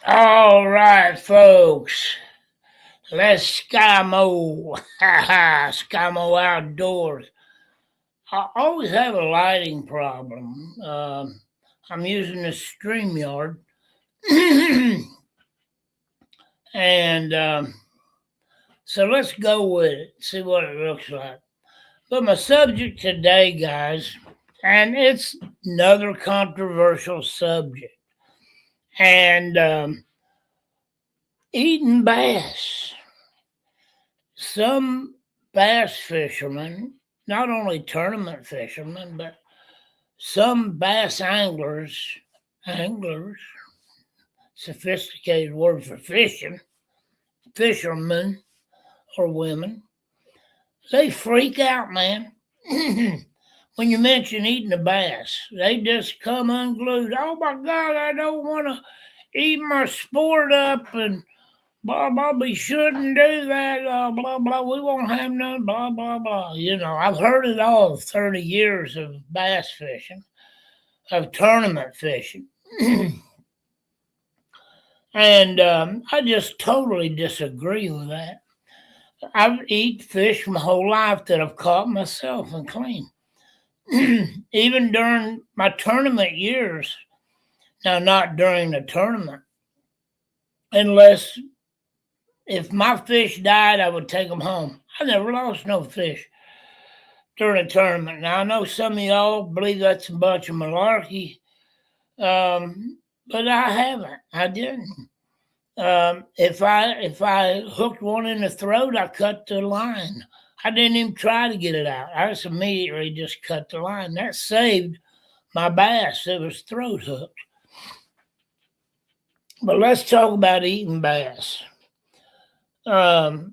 All right, folks. Let's Skymo. Ha ha, Skymo Outdoors. I always have a lighting problem. I'm using the StreamYard. and so let's go with it, see what it looks like. But my subject today, guys, and it's another controversial subject, and eating bass. Some bass fishermen, not only tournament fishermen, but some bass anglers, sophisticated word for fishing, fishermen or women, they freak out, man. When you mention eating a bass, they just come unglued. Oh my God, I don't want to eat my sport up and blah blah. We shouldn't do that. Blah blah. We won't have none. Blah blah blah. You know, I've heard it all. 30 years of bass fishing, of tournament fishing, and I just totally disagree with that. I've eaten fish my whole life that I've caught myself and cleaned. Even during my tournament years. Now, not during the tournament, unless if my fish died, I would take them home. I never lost no fish during a tournament. Now I know some of y'all believe that's a bunch of malarkey, but I haven't. I didn't. If I hooked one in the throat, I cut the line. I didn't even try to get it out. I just immediately just cut the line. That saved my bass. It was throat hooked. But let's talk about eating bass. The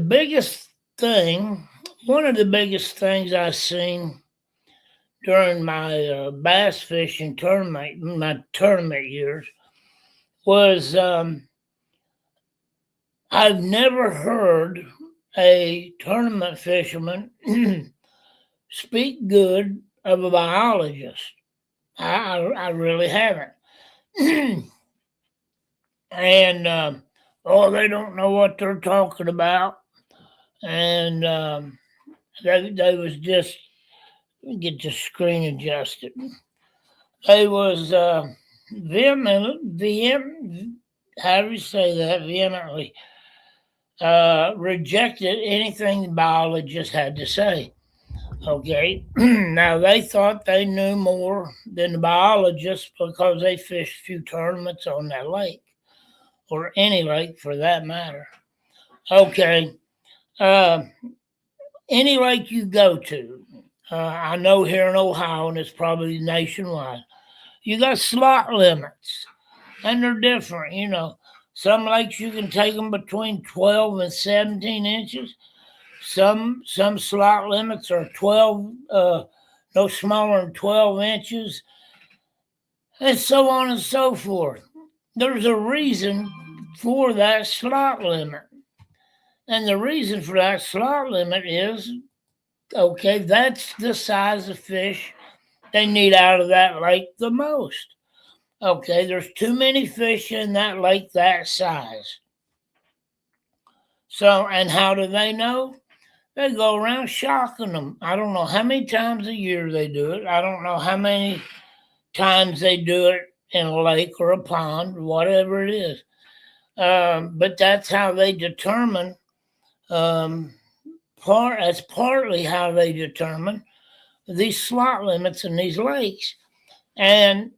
biggest thing, one of the biggest things I've seen during my bass fishing tournament, my tournament years, was I've never heard a tournament fisherman speak good of a biologist. I really haven't. And oh, they don't know what they're talking about, and they was just, let me get the screen adjusted. They was how do you say that, vehemently rejected anything the biologist had to say. Okay, now they thought they knew more than the biologists because they fished a few tournaments on that lake, or any lake for that matter. Okay, any lake you go to, I know here in Ohio, and it's probably nationwide, you got slot limits, and they're different. You know, some lakes you can take them between 12 and 17 inches. Some slot limits are 12, no smaller than 12 inches, and so on and so forth. There's a reason for that slot limit. And the reason for that slot limit is, okay, that's the size of fish they need out of that lake the most. Okay, there's too many fish in that lake that size. So, and how do they know? They go around shocking them. I don't know how many times a year they do it. I don't know how many times they do it in a lake or a pond, whatever it is. But that's how they determine. That's partly how they determine these slot limits in these lakes. And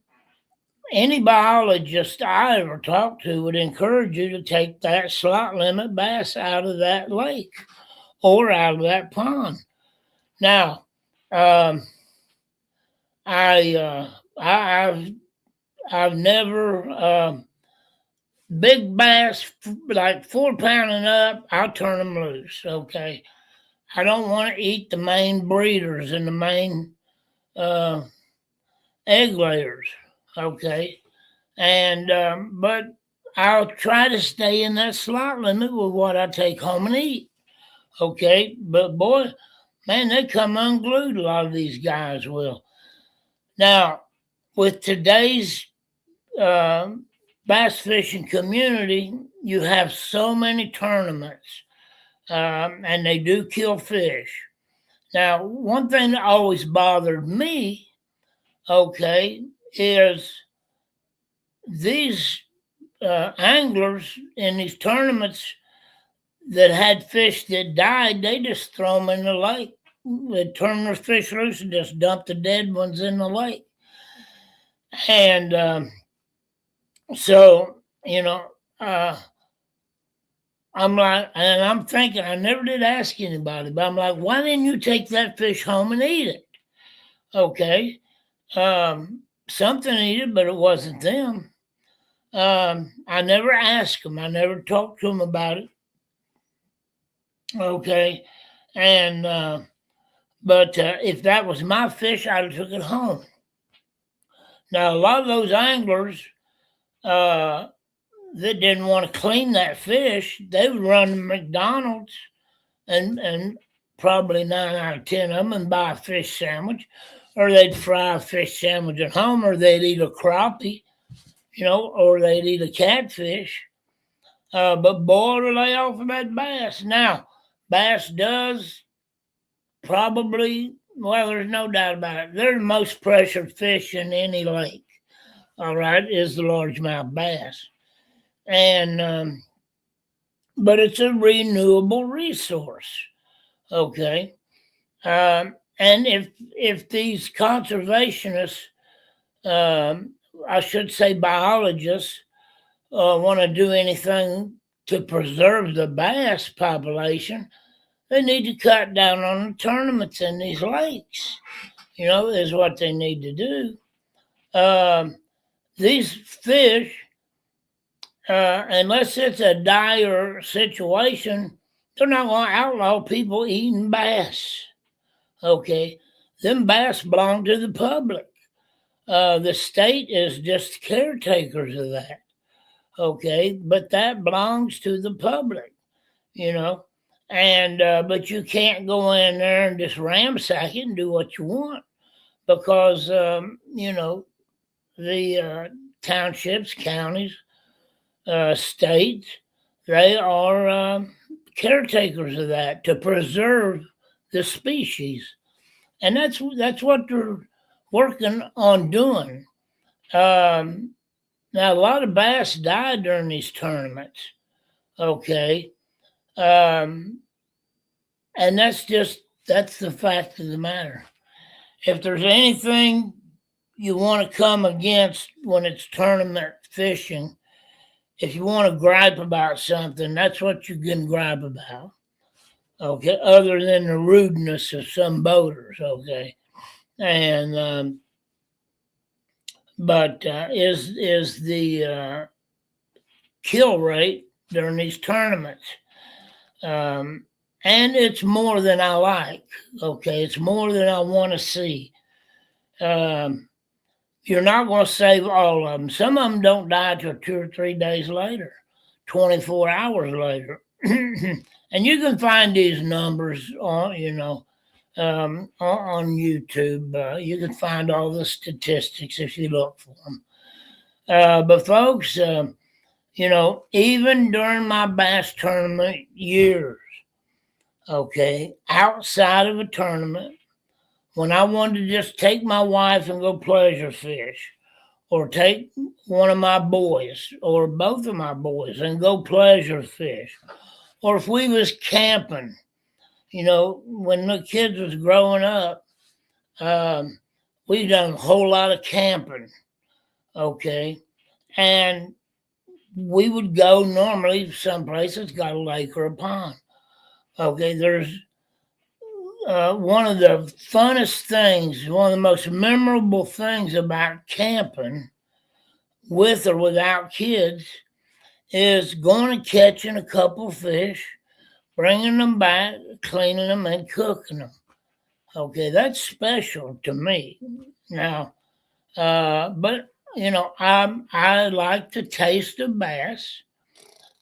any biologist I ever talked to would encourage you to take that slot limit bass out of that lake or out of that pond. Now, I've never big bass like 4 pound and up. I'll turn them loose. Okay, I don't want to eat the main breeders and the main egg layers. Okay, and but I'll try to stay in that slot limit with what I take home and eat. Okay, but boy, man, they come unglued. A lot of these guys will. Now, with today's bass fishing community, you have so many tournaments, and they do kill fish. Now, one thing that always bothered me, okay, is these anglers in these tournaments that had fish that died, they just throw them in the lake. They turn their fish loose and just dump the dead ones in the lake. And so, I'm like, and I'm thinking, I never did ask anybody, but I'm like, why didn't you take that fish home and eat it? Okay. Something eat it, but it wasn't them. I never asked them. I never talked to them about it. Okay. And, but if that was my fish, I'd have took it home. Now, a lot of those anglers, that didn't want to clean that fish, they would run to McDonald's and probably 9 out of 10 of them and buy a fish sandwich, or they'd fry a fish sandwich at home, or they'd eat a crappie, or they'd eat a catfish. But boy, to lay off of that bass. Now, bass does probably, well, there's no doubt about it, they're the most pressured fish in any lake, all right, is the largemouth bass. And but it's a renewable resource, okay. And if these conservationists, I should say biologists, want to do anything to preserve the bass population, they need to cut down on the tournaments in these lakes. Is what they need to do. These fish, unless it's a dire situation, they're not going to outlaw people eating bass. Okay, them bass belong to the public. The state is just caretakers of that. Okay, but that belongs to the public, and but you can't go in there and just ransack it and do what you want, because the townships, counties, states, they are caretakers of that to preserve the species, and that's what they're working on doing. Now, a lot of bass died during these tournaments, okay, and that's the fact of the matter. If there's anything you want to come against when it's tournament fishing, if you want to gripe about something, that's what you can gripe about. Okay, other than the rudeness of some boaters. Okay, and but is the kill rate during these tournaments, and it's more than I like. Okay, it's more than I want to see. You're not going to save all of them. Some of them don't die till 2 or 3 days later, 24 hours later. And you can find these numbers on YouTube. You can find all the statistics if you look for them. But folks, even during my bass tournament years, okay, outside of a tournament, when I wanted to just take my wife and go pleasure fish, or take one of my boys or both of my boys and go pleasure fish, or if we was camping, when the kids was growing up, we done a whole lot of camping, okay, and we would go normally someplace that's got a lake or a pond. Okay, there's one of the funnest things, one of the most memorable things about camping, with or without kids, is going and catching a couple fish, bringing them back, cleaning them, and cooking them. Okay, that's special to me. Now, but I like the taste of bass,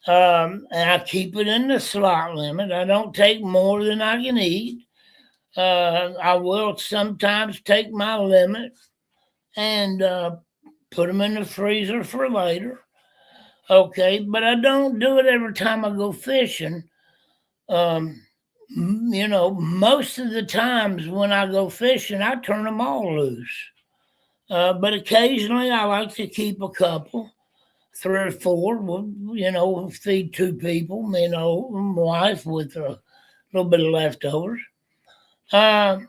and I keep it in the slot limit. I don't take more than I can eat. I will sometimes take my limit and put them in the freezer for later. Okay, but I don't do it every time I go fishing. Most of the times when I go fishing, I turn them all loose. But occasionally I like to keep a couple, 3 or 4. Feed 2 people, my wife with a little bit of leftovers. Uh,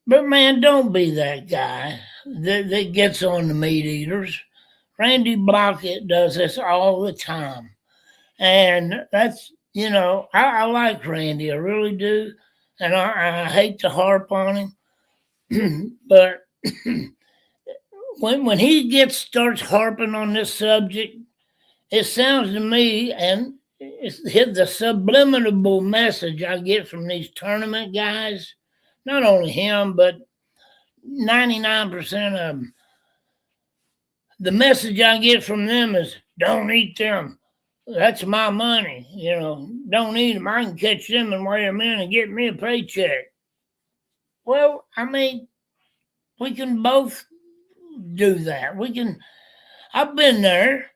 but man, don't be that guy that gets on the meat eaters. Randy Blockett does this all the time. And I like Randy, I really do. And I hate to harp on him, but when he starts harping on this subject, it sounds to me, and it's the subliminal message I get from these tournament guys, not only him, but 99% of them. The message I get from them is don't eat them. That's my money. Don't eat them. I can catch them and weigh them in and get me a paycheck. Well, I mean, we can both do that. I've been there.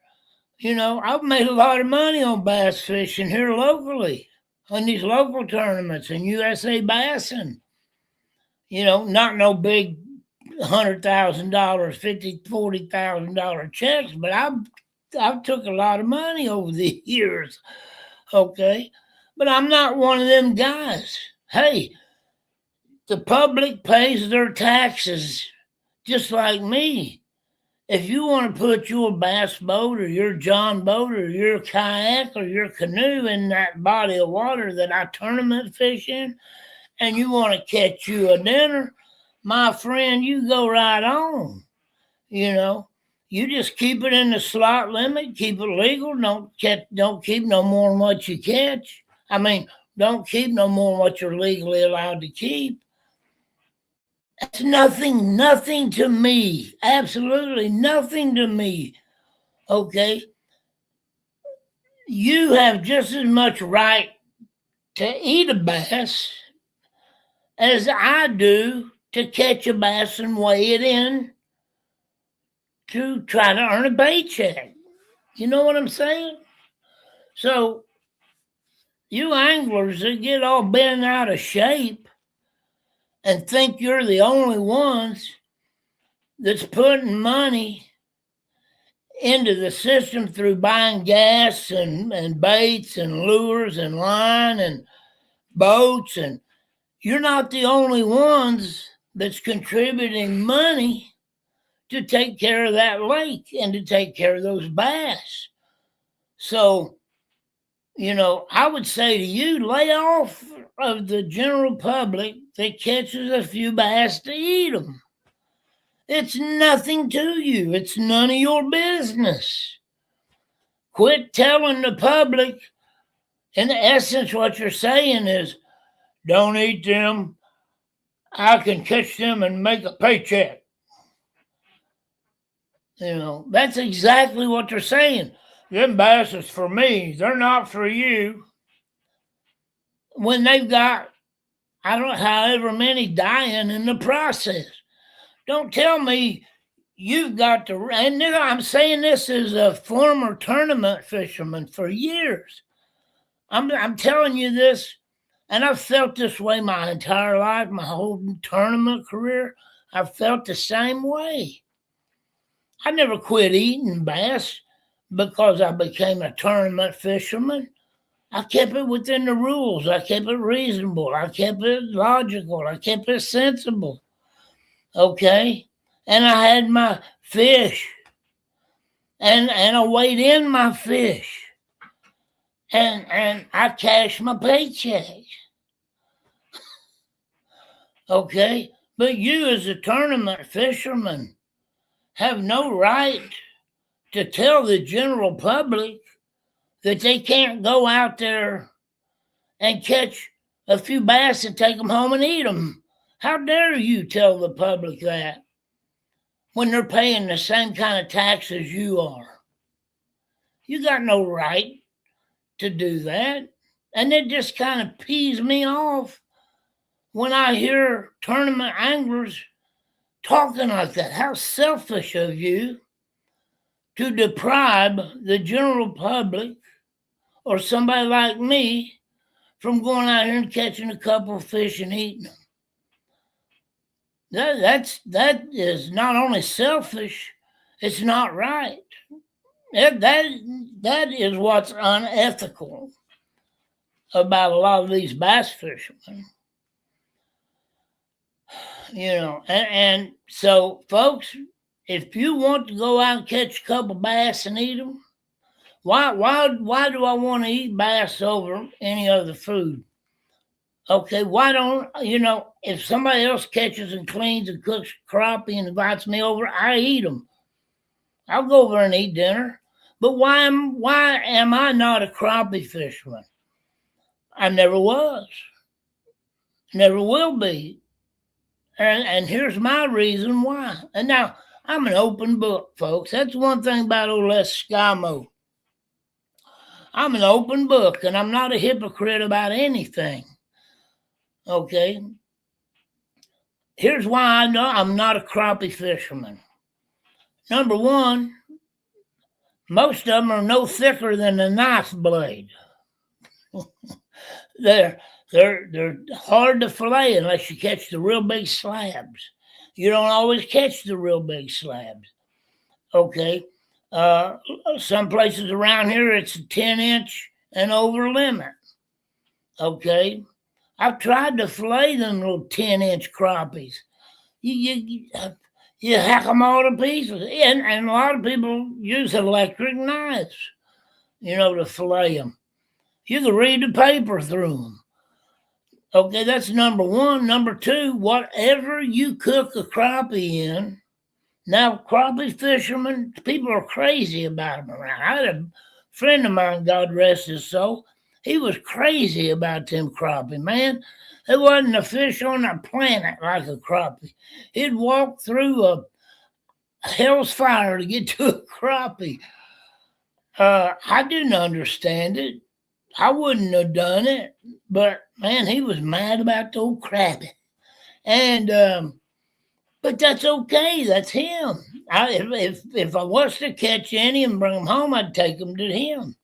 I've made a lot of money on bass fishing here locally, on these local tournaments and USA Bassing. Not no big $100,000, $50,000, $40,000 checks, but I've took a lot of money over the years. Okay, but I'm not one of them guys. Hey, the public pays their taxes just like me. If you want to put your bass boat or your John boat or your kayak or your canoe in that body of water that I tournament fish in, and you want to catch you a dinner, my friend, you go right on. You just keep it in the slot limit, keep it legal. Don't keep no more than what you catch. I mean, don't keep no more than what you're legally allowed to keep. That's nothing to me. Absolutely nothing to me. Okay? You have just as much right to eat a bass as I do to catch a bass and weigh it in to try to earn a paycheck. You know what I'm saying? So, you anglers that get all bent out of shape and think you're the only ones that's putting money into the system through buying gas and baits and lures and line and boats, and you're not the only ones that's contributing money to take care of that lake and to take care of those bass. So, I would say to you, lay off of the general public that catches a few bass to eat them. It's nothing to you. It's none of your business. Quit telling the public. In essence, what you're saying is, don't eat them. I can catch them and make a paycheck. That's exactly what they're saying. Them bass is for me. They're not for you. When they've got, I don't know, however many dying in the process. Don't tell me you've got to, and I'm saying this as a former tournament fisherman for years. I'm telling you this, and I've felt this way my entire life, my whole tournament career. I've felt the same way. I never quit eating bass because I became a tournament fisherman. I kept it within the rules. I kept it reasonable. I kept it logical. I kept it sensible. Okay? And I had my fish. And I weighed in my fish. And I cashed my paycheck. Okay? But you as a tournament fisherman have no right to tell the general public that they can't go out there and catch a few bass and take them home and eat them. How dare you tell the public that when they're paying the same kind of tax as you are? You got no right to do that. And it just kind of pees me off when I hear tournament anglers talking like that. How selfish of you to deprive the general public or somebody like me from going out here and catching a couple of fish and eating them. That is not only selfish, it's not right. That is what's unethical about a lot of these bass fishermen. And so, folks, if you want to go out and catch a couple bass and eat them, why do I want to eat bass over any other food? Okay, why don't if somebody else catches and cleans and cooks crappie and invites me over, I eat them. I'll go over and eat dinner. But why am I not a crappie fisherman? I never was. Never will be. And here's my reason why. And now, I'm an open book, folks. That's one thing about old Les Skimo. I'm an open book, and I'm not a hypocrite about anything. Okay? Here's why I know I'm not a crappie fisherman. Number one, most of them are no thicker than a knife blade. They're hard to fillet unless you catch the real big slabs. You don't always catch the real big slabs. Okay. Some places around here, it's a 10-inch and over limit. Okay. I've tried to fillet them little 10-inch crappies. You hack them all to pieces. And a lot of people use electric knives, to fillet them. You can read the paper through them. Okay, that's number one. Number two, whatever you cook a crappie in, now crappie fishermen, people are crazy about them around. I had a friend of mine, God rest his soul, he was crazy about them crappie, man. There wasn't a fish on the planet like a crappie. He'd walk through a hell's fire to get to a crappie. I didn't understand it. I wouldn't have done it, but man, he was mad about the old crappie. And but that's okay. That's him. If I was to catch any and bring them home, I'd take them to him.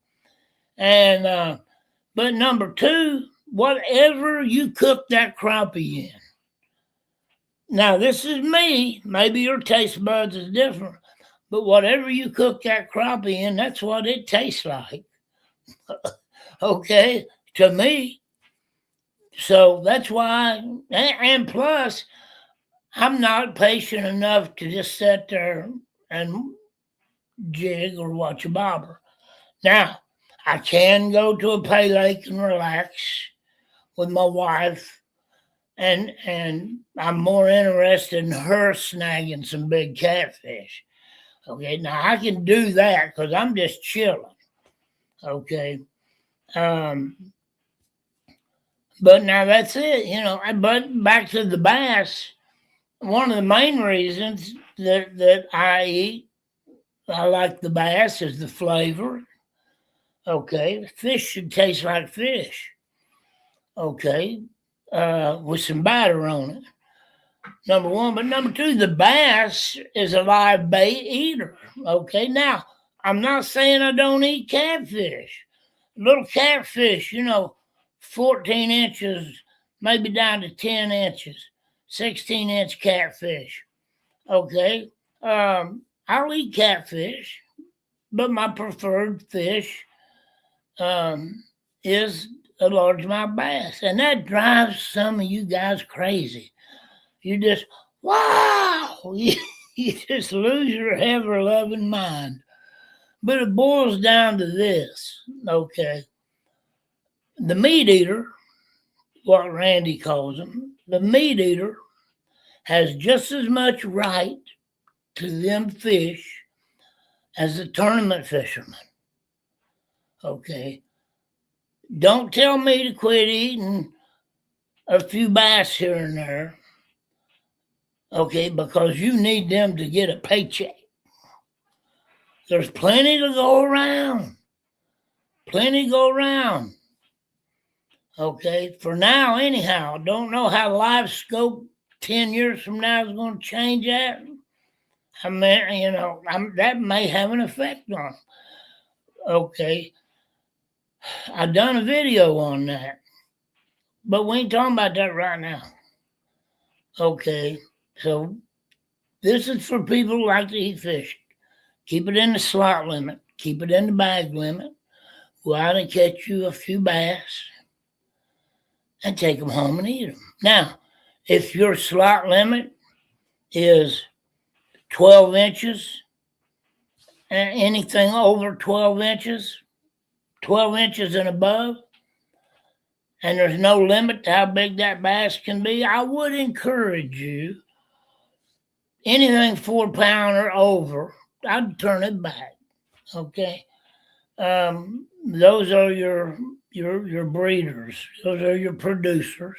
And but number two, whatever you cook that crappie in. Now this is me. Maybe your taste buds is different, but whatever you cook that crappie in, that's what it tastes like. Okay, to me. So that's why, and plus, I'm not patient enough to just sit there and jig or watch a bobber. Now, I can go to a pay lake and relax with my wife, and I'm more interested in her snagging some big catfish. Okay, now I can do that because I'm just chilling. Okay. But now that's it, but back to the bass, one of the main reasons that I like the bass is the flavor. Okay. Fish should taste like fish. Okay. With some batter on it. Number one. But number two, the bass is a live bait eater. Okay. Now, I'm not saying I don't eat catfish. Little catfish, 14 inches, maybe down to 10 inches, 16-inch catfish. Okay. I'll eat catfish, but my preferred fish is a largemouth bass. And that drives some of you guys crazy. You just, wow, you just lose your ever-loving mind. But it boils down to this, okay? The meat eater, what Randy calls him, the meat eater has just as much right to them fish as the tournament fisherman. Okay? Don't tell me to quit eating a few bass here and there, okay, because you need them to get a paycheck. There's plenty to go around. Plenty to go around. Okay, for now, anyhow. Don't know how Live Scope 10 years from now is going to change that. I mean, that may have an effect on 'em. Okay. I done a video on that, but we ain't talking about that right now. Okay. So this is for people who like to eat fish. Keep it in the slot limit. Keep it in the bag limit. Go out and catch you a few bass and take them home and eat them. Now, if your slot limit is 12 inches, and anything over 12 inches, 12 inches and above, and there's no limit to how big that bass can be, I would encourage you, anything 4 pound or over, I'd turn it back. Okay. Those are your breeders. Those are your producers.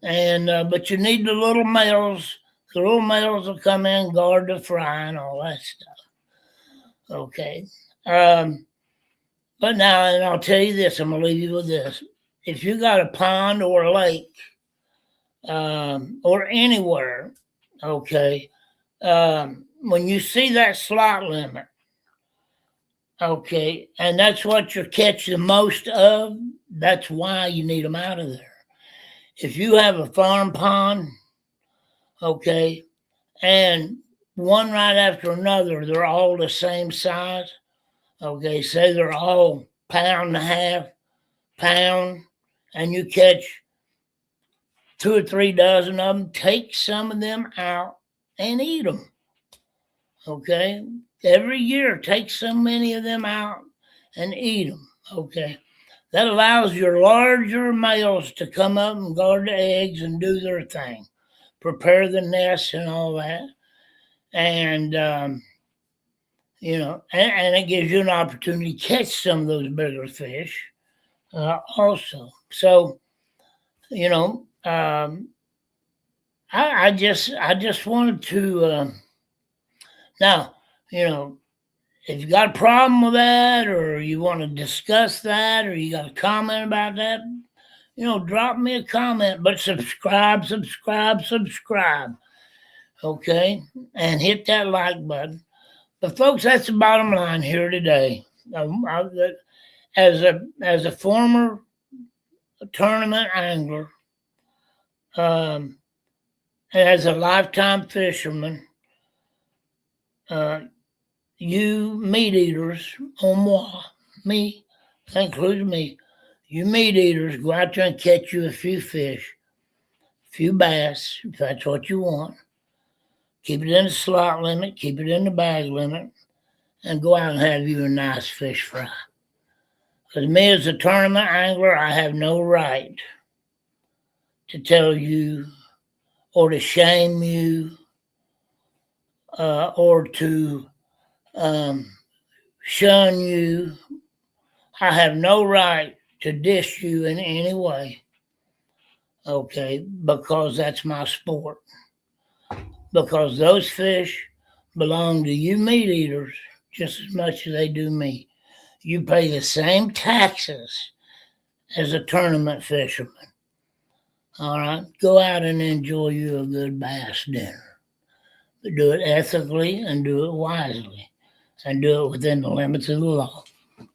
And but you need the little males. The little males will come in, guard the fry and all that stuff. Okay. But now, and I'll tell you this, I'm gonna leave you with this. If you got a pond or a lake, or anywhere, okay, when you see that slot limit, okay, and that's what you catch the most of, that's why you need them out of there. If you have a farm pond, okay, and one right after another, they're all the same size, okay, say they're all pound and a half, pound, and you catch 2 or 3 dozen of them, take some of them out and eat them. Okay. Every year, take so many of them out and eat them. Okay. That allows your larger males to come up and guard the eggs and do their thing, prepare the nests and all that. And, and it gives you an opportunity to catch some of those bigger fish also. So, I just wanted to now, if you got a problem with that, or you want to discuss that, or you got a comment about that, drop me a comment. But subscribe, okay, and hit that like button. But folks, that's the bottom line here today. As a former tournament angler, as a lifetime fisherman, you meat eaters, me, that includes me, you meat eaters, go out there and catch you a few fish, a few bass, if that's what you want. Keep it in the slot limit, keep it in the bag limit, and go out and have you a nice fish fry. Because me as a tournament angler, I have no right to tell you or to shame you or to shun you. I have no right to diss you in any way, okay, because that's my sport. Because those fish belong to you meat eaters just as much as they do me. You pay the same taxes as a tournament fisherman. All right, go out and enjoy you a good bass dinner. But do it ethically and do it wisely and do it within the limits of the law.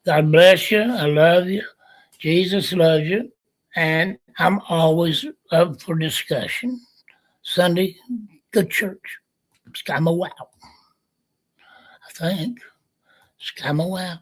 God bless you. I love you. Jesus loves you. And I'm always up for discussion. Sunday, good church. Skama wow. I think. Skama wow.